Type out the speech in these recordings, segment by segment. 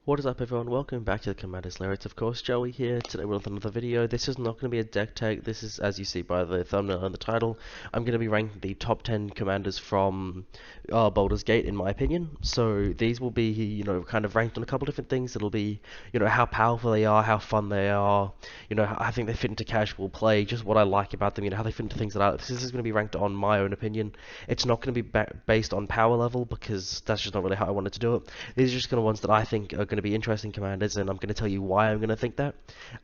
What is up everyone, welcome back to the Commanders Lair. It's of course Joey here. Today we're with another video. This is not going to be a deck tag, this is, as you see by the thumbnail and the title, I'm going to be ranking the top 10 commanders from Baldur's Gate in my opinion. So these will be, kind of ranked on a couple different things. It'll be, how powerful they are, how fun they are, how I think they fit into casual play, just what I like about them, how they fit into things that I... This is going to be ranked on my own opinion. It's not going to be based on power level because that's just not really how I wanted to do it. These are just kind of ones that I think are going to be interesting commanders, and I'm going to tell you why I'm going to think that,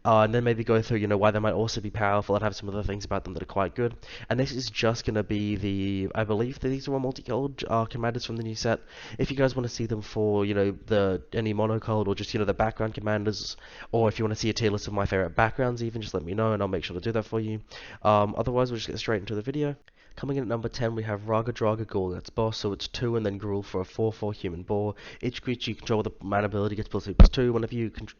and then maybe go through, why they might also be powerful and have some other things about them that are quite good. And this is just going to be I believe that these are all multicolored commanders from the new set. If you guys want to see them for, any monocolored or just, the background commanders, or if you want to see a tier list of my favorite backgrounds even, just let me know and I'll make sure to do that for you. Otherwise, we'll just get straight into the video. Coming in at number 10, we have Raga Draga Ghoul. That's boss, so it's 2 and then Gruul for a 4/4 human boar. Each creature you control with a mana ability gets +2/+2.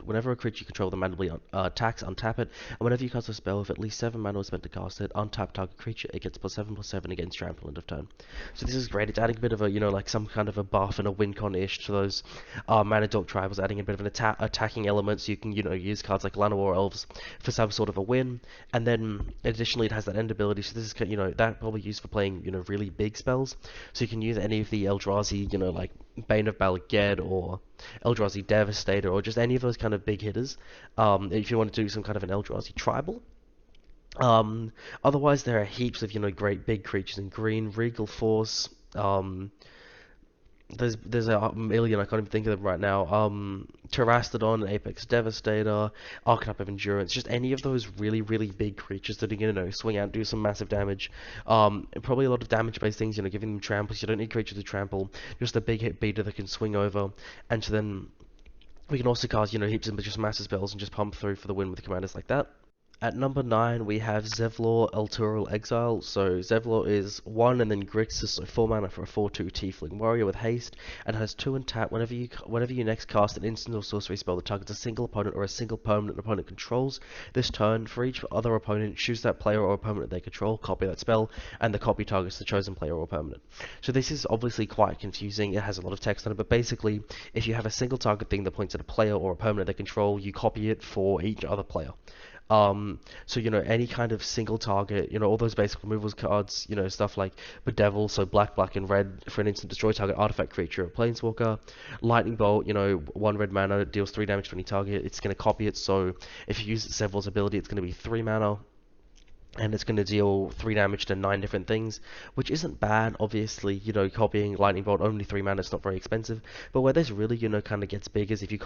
Whenever a creature you control with a mana ability attacks, untap it. And whenever you cast a spell with at least 7 mana was spent to cast it, untap target creature, it gets +7/+7 against trample end of turn. So this is great. It's adding a bit of a, like some kind of a buff and a win con-ish to those mana dork tribals, adding a bit of an attacking element so you can, use cards like Llanowar Elves for some sort of a win. And then additionally it has that end ability, so this is, that probably used for playing, really big spells. So you can use any of the Eldrazi, like Bane of Baldur or Eldrazi Devastator or just any of those kind of big hitters, if you want to do some kind of an Eldrazi tribal. Otherwise there are heaps of, great big creatures in green. Regal Force, there's a million, I can't even think of them right now. Terastodon, Apex Devastator, Archetype of Endurance, just any of those really, really big creatures that are going to swing out and do some massive damage. Probably a lot of damage-based things, giving them tramples. You don't need creatures to trample, just a big hit beater that can swing over. And so then we can also cast, heaps of just massive spells and just pump through for the win with commanders like that. At number 9, we have Zevlor Elturel Exile. So Zevlor is 1 and then Grixis, so 4 mana for a 4/2 Tiefling Warrior with haste, and has 2 and tap. Whenever you next cast an instant or sorcery spell that targets a single opponent or a single permanent opponent controls this turn, for each other opponent, choose that player or opponent they control, copy that spell, and the copy targets the chosen player or permanent. So this is obviously quite confusing. It has a lot of text on it, but basically, if you have a single target thing that points at a player or a permanent they control, you copy it for each other player. So, any kind of single target, all those basic removals cards, stuff like Bedevil, so black, and red for an instant destroy target artifact creature or planeswalker. Lightning Bolt, 1 red mana, deals 3 damage to any target. It's going to copy it, so if you use Severil's ability, it's going to be 3 mana. And it's going to deal 3 damage to 9 different things, which isn't bad. Obviously, copying Lightning Bolt, only 3 mana, it's not very expensive. But where this really, kind of gets big is if you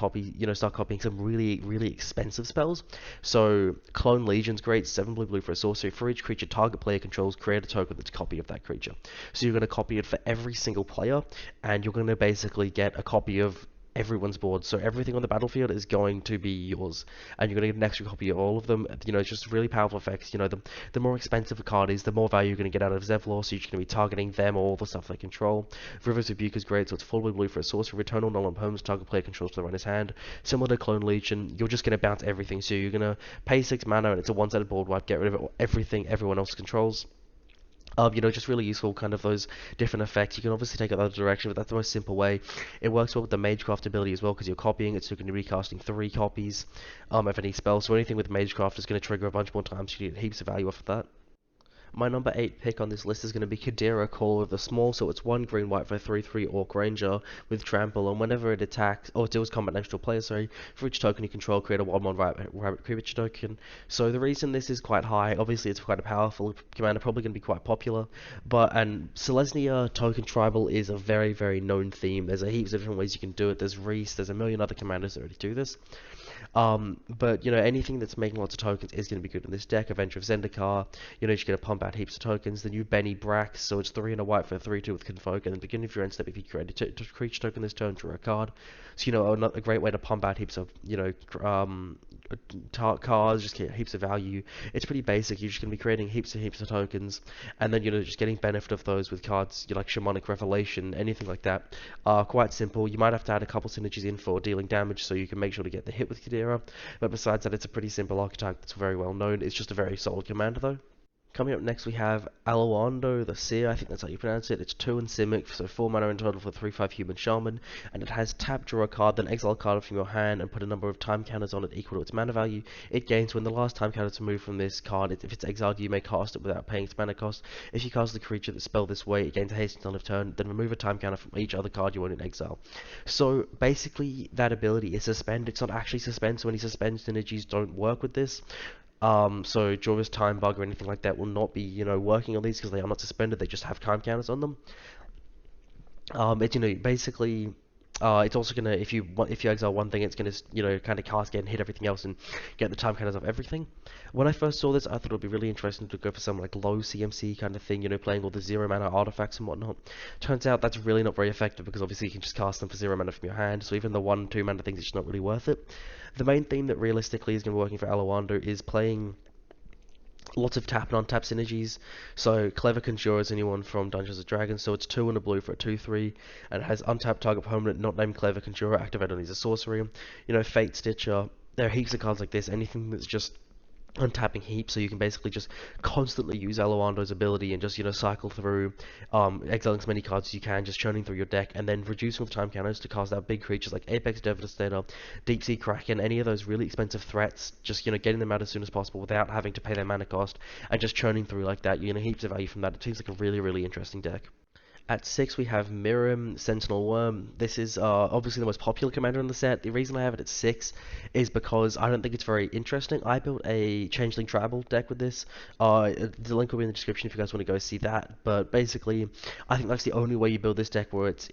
start copying some really, really expensive spells. So, Clone Legion's great, 7 blue for a sorcery. For each creature target player controls, create a token that's a copy of that creature. So you're going to copy it for every single player, and you're going to basically get a copy of everyone's board, so everything on the battlefield is going to be yours, and you're going to get an extra copy of all of them. It's just really powerful effects. The more expensive a card is, the more value you're going to get out of Zevlor, so you're going to be targeting them or all the stuff they control. River's Rebuke is great, so it's full blue for a sorcery. Return all null and perms target player controls to the runner's hand. Similar to Clone Legion, you're just going to bounce everything, so you're going to pay 6 mana and it's a one-sided board wipe, get rid of everything everyone else controls. Just really useful, kind of those different effects. You can obviously take it the other direction, but that's the most simple way. It works well with the Magecraft ability as well, because you're copying it, so you're going to be casting 3 copies of any spell. So anything with Magecraft is going to trigger a bunch more times. You get heaps of value off of that. My number 8 pick on this list is going to be Kadira, Caller of the Small, so it's 1 green-white for a 3/3 Orc Ranger with Trample, and whenever it attacks, or deals combat damage to a player, for each token you control, create a 1/1 rabbit creature token. So the reason this is quite high, obviously it's quite a powerful commander, probably going to be quite popular, and Selesnya Token Tribal is a very, very known theme. There's a heaps of different ways you can do it. There's Reese, there's a million other commanders that already do this. But anything that's making lots of tokens is going to be good in this deck. Avenger of Zendikar, you're going to pump out heaps of tokens. The new Benny Brax, so it's 3 and a white for a 3/2 with Convoke, and at the beginning of your end step, if you create a creature token this turn, draw a card. So a great way to pump out heaps of cards, just get heaps of value. It's pretty basic. You're just going to be creating heaps of tokens, and then just getting benefit of those with cards like Shamanic Revelation, anything like that. Quite simple. You might have to add a couple synergies in for dealing damage, so you can make sure to get the hit with Kadira. But besides that, it's a pretty simple archetype that's very well known. It's just a very solid commander though. Coming up next, we have Aloando the Seer. I think that's how you pronounce it. It's 2 in Simic, so 4 mana in total for 3/5 Human Shaman, and it has tap, draw a card, then exile a card from your hand, and put a number of time counters on it equal to its mana value. It gains when the last time counter is removed from this card. If it's exiled, you may cast it without paying its mana cost. If you cast the creature that spell this way, it gains a haste until of turn, then remove a time counter from each other card you own in exile. So basically, that ability is suspend. It's not actually suspend, so any suspend synergies don't work with this. So Jorah's time bug or anything like that will not be, working on these because they are not suspended. They just have time counters on them. Basically, it's also gonna if you exile one thing, it's gonna kind of cascade and hit everything else and get the time counters off everything. When I first saw this, I thought it would be really interesting to go for some like low CMC kind of thing, playing all the 0 mana artifacts and whatnot. Turns out that's really not very effective because obviously you can just cast them for 0 mana from your hand. So even the 1-2 mana things, it's just not really worth it. The main theme that realistically is going to be working for Aloando is playing lots of tap and untap synergies. So Clever Conjurer is anyone from Dungeons & Dragons, so it's 2 and a blue for a 2/3, and it has untapped target permanent not named Clever Conjurer activated on these a sorcery. Fate Stitcher. There are heaps of cards like this. Anything that's just untapping heaps, so you can basically just constantly use Aloando's ability and just cycle through, exiling as many cards as you can, just churning through your deck, and then reducing the time counters to cast out big creatures like Apex Devastator, Deep Sea Kraken, any of those really expensive threats. Just getting them out as soon as possible without having to pay their mana cost, and just churning through like that. Heaps of value from that. It seems like a really, really interesting deck. At 6, we have Mirim, Sentinel Worm. This is obviously the most popular commander in the set. The reason I have it at 6 is because I don't think it's very interesting. I built a Changeling Tribal deck with this. The link will be in the description if you guys want to go see that. But basically, I think that's the only way you build this deck where it's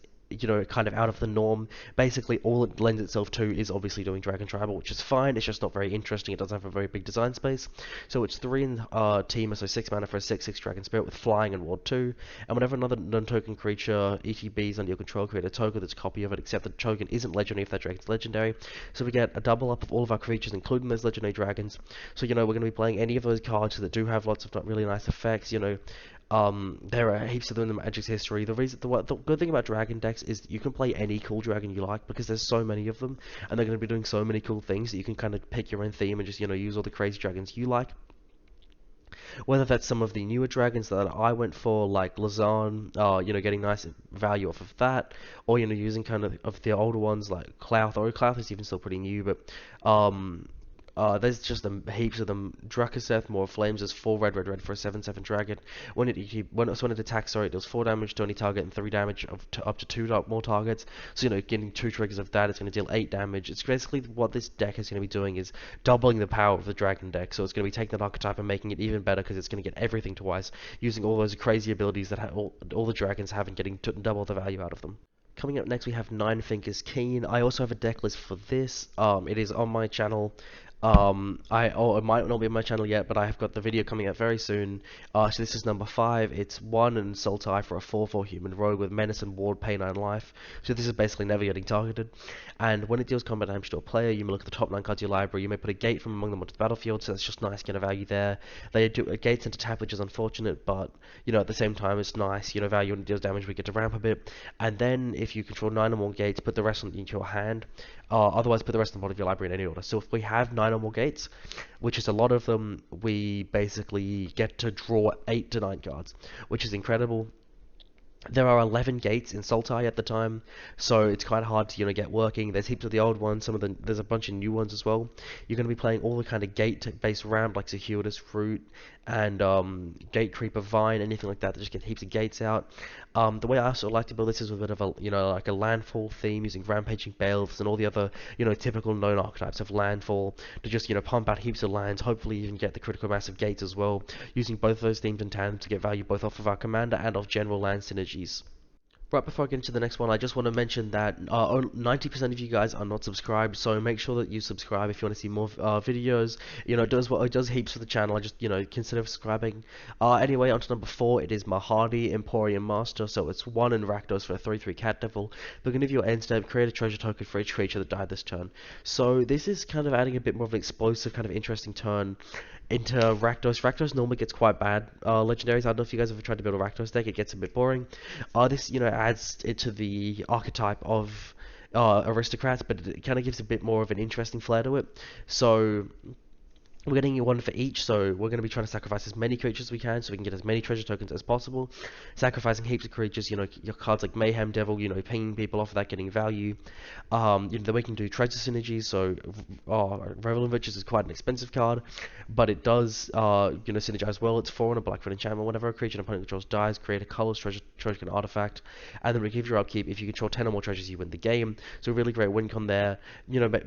kind of out of the norm. Basically, all it lends itself to is obviously doing Dragon Tribal, which is fine. It's just not very interesting. It doesn't have a very big design space. So it's 3 in Temur, so 6 mana for a 6/6 Dragon Spirit with Flying and Ward 2. And whenever another non-token creature ETBs under your control, create a token that's a copy of it, except the token isn't legendary if that dragon's legendary. So we get a double up of all of our creatures, including those legendary dragons. So we're going to be playing any of those cards that do have lots of not really nice effects. There are heaps of them in the Magic's history. The good thing about dragon decks is you can play any cool dragon you like because there's so many of them, and they're going to be doing so many cool things that you can kind of pick your own theme and just use all the crazy dragons you like. Whether that's some of the newer dragons that I went for, like Lazan, getting nice value off of that, or using kind of the older ones like Clouth, or Clouth is even still pretty new, but there's just heaps of them. Drakaseth, More Flames, is 4 red for a 7/7 dragon. When it attacks, it does 4 damage to any target and 3 damage up to 2 more targets. So getting 2 triggers of that, it's going to deal 8 damage. It's basically what this deck is going to be doing is doubling the power of the dragon deck. So it's going to be taking that archetype and making it even better because it's going to get everything twice, using all those crazy abilities that all the dragons have and getting double the value out of them. Coming up next, we have Nine Fingers Keen. I also have a deck list for this. It is on my channel. It might not be on my channel yet, but I have got the video coming out very soon. So this is number 5. It's 1 in Sultai for a 4/4 human rogue with Menace and Ward, Pay 9 life. So this is basically never getting targeted. And when it deals combat damage to a player, you may look at the top 9 cards of your library. You may put a gate from among them onto the battlefield, so that's just nice kind of value there. They do gates into tap, which is unfortunate, but at the same time it's nice. Value when it deals damage, we get to ramp a bit. And then if you control 9 or more gates, put the rest into your hand. Otherwise, put the rest of the bottom of your library in any order. So if we have 9 or more gates, which is a lot of them, we basically get to draw 8 to 9 cards, which is incredible. There are 11 gates in Sultai at the time, so it's quite hard to get working. There's heaps of the old ones, there's a bunch of new ones as well. You're going to be playing all the kind of gate-based ramp like Circuitous Fruit and Gate Creeper Vine, anything like that just get heaps of gates out. The way I also like to build this is with a bit of a like a landfall theme using Rampaging Bailiffs and all the other typical known archetypes of landfall to just pump out heaps of lands. Hopefully even get the critical mass of gates as well, using both those themes in tandem to get value both off of our commander and off general land synergies. Right before I get into the next one, I just want to mention that 90% of you guys are not subscribed, so make sure that you subscribe if you want to see more videos. It does heaps for the channel. I just consider subscribing. Anyway, on to number 4. It is Mahadi, Emporium Master. So it's 1 in Rakdos for a 3/3 Cat Devil. Beginning of your end step, create a treasure token for each creature that died this turn. So this is kind of adding a bit more of an explosive, kind of interesting turn into Rakdos. Rakdos normally gets quite bad legendaries. I don't know if you guys have ever tried to build a Rakdos deck. It gets a bit boring. This adds it to the archetype of aristocrats, but it kind of gives a bit more of an interesting flair to it. So We're getting one for each, so we're going to be trying to sacrifice as many creatures as we can, so we can get as many treasure tokens as possible. Sacrificing heaps of creatures, your cards like Mayhem Devil, pinging people off of that, getting value. Then we can do treasure synergies, so Revelant Riches is quite an expensive card, but it does, synergize well. It's 4 on a Blackfoot enchantment. Whenever a creature an opponent controls dies, create a colorless treasure token artifact, and then give your upkeep. If you control 10 or more treasures, you win the game. So a really great win con there.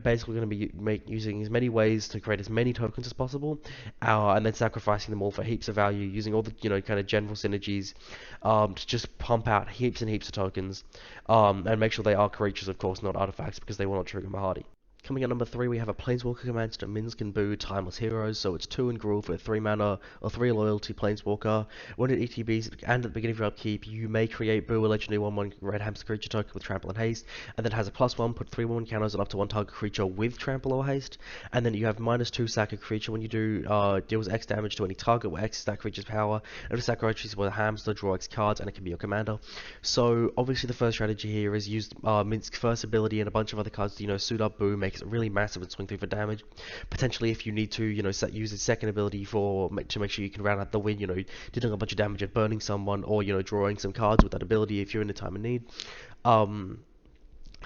Basically going to be using as many ways to create as many tokens as possible, and then sacrificing them all for heaps of value, using all the kind of general synergies to just pump out heaps and heaps of tokens, and make sure they are creatures, of course, not artifacts, because they will not trigger Mahadi. Coming at number 3, we have a Planeswalker command to Minsk and Boo, Timeless Heroes. So it's 2 and Gruul for 3 mana or 3 loyalty Planeswalker. When it ETBs and at the beginning of your upkeep, you may create Boo, a legendary 1/1 red hamster creature token with Trample and Haste, and then has a +1, put 3/1 counters on up to 1 target creature with Trample or Haste. And then you have -2 sack a creature when you do deals X damage to any target where X is that creature's power. And if sack creatures with a hamster, draw X cards, and it can be your commander. So obviously the first strategy here is use Minsk's first ability and a bunch of other cards to suit up Boo, make it really massive and swing through for damage. Potentially, if you need to, use its second ability to make sure you can round out the win, dealing a bunch of damage and burning someone, or drawing some cards with that ability if you're in a time of need.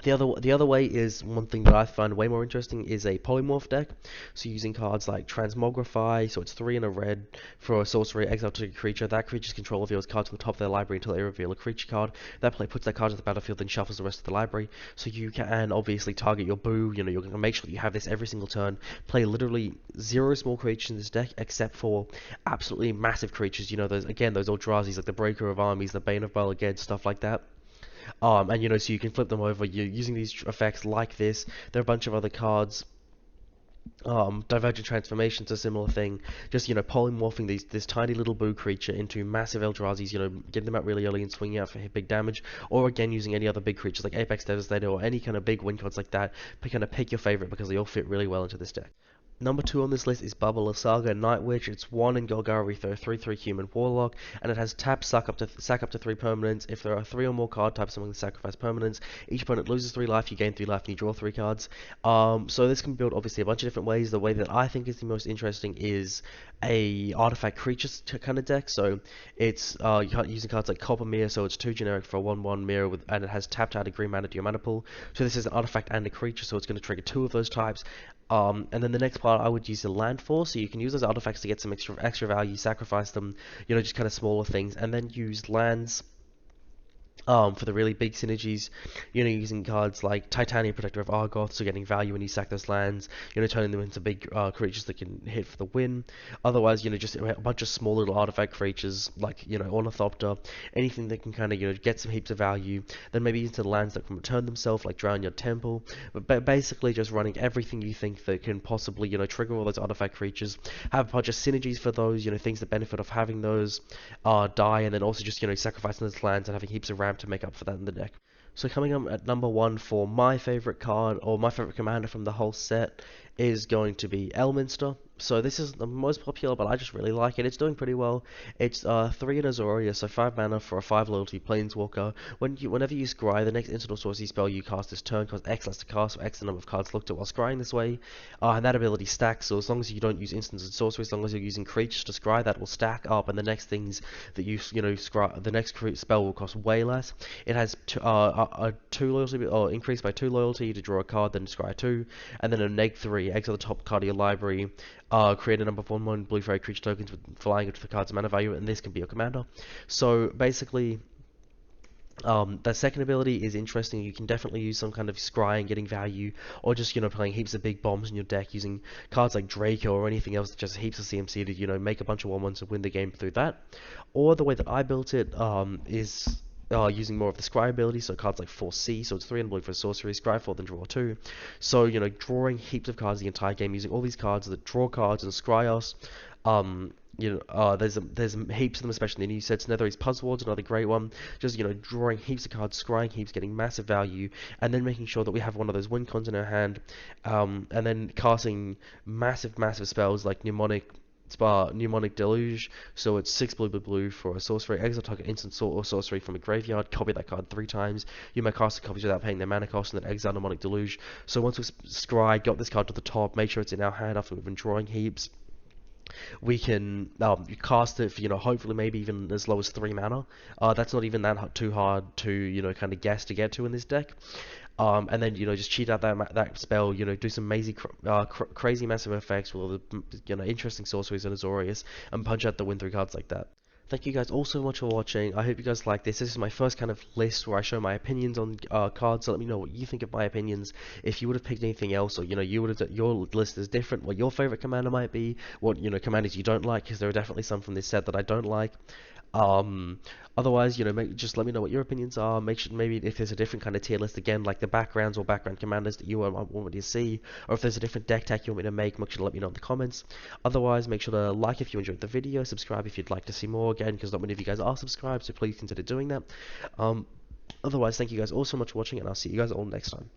The other way is one thing that I find way more interesting is a polymorph deck. So using cards like Transmogrify, so it's 3 and a red for a sorcery, exile to a creature. That creature's control reveals cards from the top of their library until they reveal a creature card. That player puts that card to the battlefield and shuffles the rest of the library. So you can obviously target your Boo. You're going to make sure that you have this every single turn. Play literally 0 small creatures in this deck, except for absolutely massive creatures. those Eldrazi's like the Breaker of Armies, the Bane of Baldur, stuff like that. And so you can flip them over. You're using these effects like this. There are a bunch of other cards. Divergent Transformation's a similar thing. Just polymorphing this tiny little Boo creature into massive Eldrazi's. Getting them out really early and swinging out for big damage. Or again, using any other big creatures like Apex Devastator or any kind of big win cards like that. Pick your favorite because they all fit really well into this deck. Number 2 on this list is Bubble Saga Night Witch. It's 1 in Golgari Retho, 3/3 human warlock, and it has tap sack up to 3 permanents. If there are 3 or more card types among the sacrifice permanents, each opponent loses 3 life, you gain 3 life, and you draw 3 cards. So this can be built obviously a bunch of different ways. The way that I think is the most interesting is a artifact creatures kind of deck. So it's using cards like Copper Mirror, so it's 2 generic for a 1/1 mirror and it has tapped out a green mana to your mana pool. So this is an artifact and a creature, so it's going to trigger 2 of those types. And then the next part I would use a land for, so you can use those artifacts to get some extra value, sacrifice them, just kind of smaller things, and then use lands for the really big synergies, using cards like Titanium Protector of Argoth, so getting value when you sack those lands, turning them into big creatures that can hit for the win. Otherwise, just a bunch of small little artifact creatures like, Ornithopter, anything that can kind of, get some heaps of value. Then maybe into the lands that can return themselves, like Drown Your Temple. But basically just running everything you think that can possibly, trigger all those artifact creatures. Have a bunch of synergies for those, things that benefit of having those die, and then also just, sacrificing those lands and having heaps of ramp to make up for that in the deck. So coming up at number 1 for my favorite card, or my favorite commander from the whole set, is going to be Elminster. So this is the most popular, but I just really like it. It's doing pretty well. It's 3 in Azoria, so 5 mana for a 5 loyalty Planeswalker. Whenever you scry, the next instant or sorcery spell you cast this turn costs X less to cast, so X the number of cards looked at while scrying this way. And that ability stacks, so as long as you don't use instants and sorcery, as long as you're using creatures to scry, that will stack up, and the next things that you scry, the next spell will cost way less. It has a 2 loyalty, or increased by 2 loyalty to draw a card, then scry 2, and then a -3, exile the top card of your library. Create a number of 1/1 blue fairy creature tokens with flying for cards mana value, and this can be your commander. So basically, the second ability is interesting. You can definitely use some kind of scrying, getting value, or just playing heaps of big bombs in your deck using cards like Draco or anything else that just heaps of CMC to make a bunch of 1/1s and win the game through that. Or the way that I built it is using more of the scry ability, so cards like Force C, so it's 3 and blue for sorcery, scry 4, then draw 2. So, drawing heaps of cards the entire game, using all these cards that draw cards and scry us. There's heaps of them, especially in the new sets. Netherese Puzzle another great one. Just, drawing heaps of cards, scrying heaps, getting massive value, and then making sure that we have one of those win cons in our hand, and then casting massive spells like Mnemonic Deluge, so it's 6 blue for a sorcery, exile target instant or sorcery from a graveyard, copy that card 3 times, you may cast the copies without paying their mana cost, and then exile Mnemonic Deluge. So once we scry, got this card to the top, make sure it's in our hand after we've been drawing heaps, We can cast it for, hopefully maybe even as low as 3 mana. That's not even that too hard to, kind of guess to get to in this deck. And then, just cheat out that spell, do some crazy massive effects with all the, interesting sorceries and Azorius, and punch out the win through cards like that. Thank you guys all so much for watching. I hope you guys like this. This is my first kind of list where I show my opinions on cards. So let me know what you think of my opinions. If you would have picked anything else, or you would have your list is different, what your favorite commander might be, what commanders you don't like, because there are definitely some from this set that I don't like. Um, Otherwise, just let me know what your opinions are. Make sure maybe if there's a different kind of tier list again, like the backgrounds or background commanders that you want me to see, or if there's a different deck tech you want me to make sure to let me know in the comments. Otherwise, make sure to like if you enjoyed the video, subscribe if you'd like to see more again, because not many of you guys are subscribed, so please consider doing that. Otherwise, thank you guys all so much for watching, and I'll see you guys all next time.